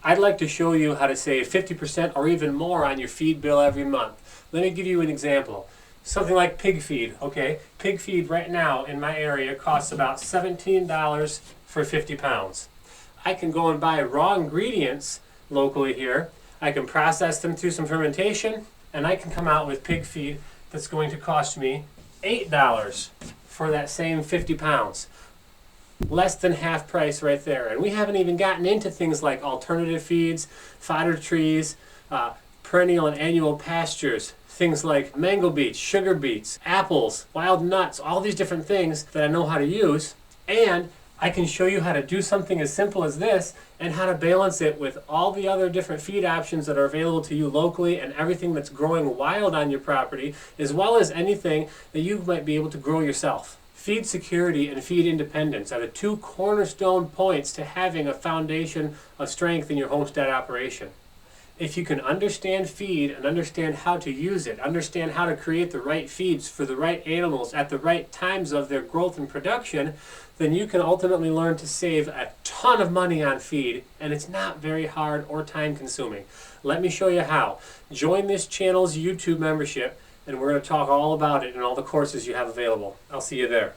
I'd like to show you how to save 50% or even more on your feed bill every month. Let me give you an example. Something like pig feed, okay? Pig feed right now in my area costs about $17 for 50 pounds. I can go and buy raw ingredients locally here. I can process them through some fermentation, and I can come out with pig feed that's going to cost me $8 for that same 50 pounds. Less than half price right there. And we haven't even gotten into things like alternative feeds, fodder trees, perennial and annual pastures, things like mango beets, sugar beets, apples, wild nuts, all these different things that I know how to use. And I can show you how to do something as simple as this and how to balance it with all the other different feed options that are available to you locally and everything that's growing wild on your property, as well as anything that you might be able to grow yourself. Feed security and feed independence are the two cornerstone points to having a foundation of strength in your homestead operation. If you can understand feed and understand how to use it, understand how to create the right feeds for the right animals at the right times of their growth and production, then you can ultimately learn to save a ton of money on feed, and it's not very hard or time consuming. Let me show you how. Join this channel's YouTube membership, and we're going to talk all about it and all the courses you have available. I'll see you there.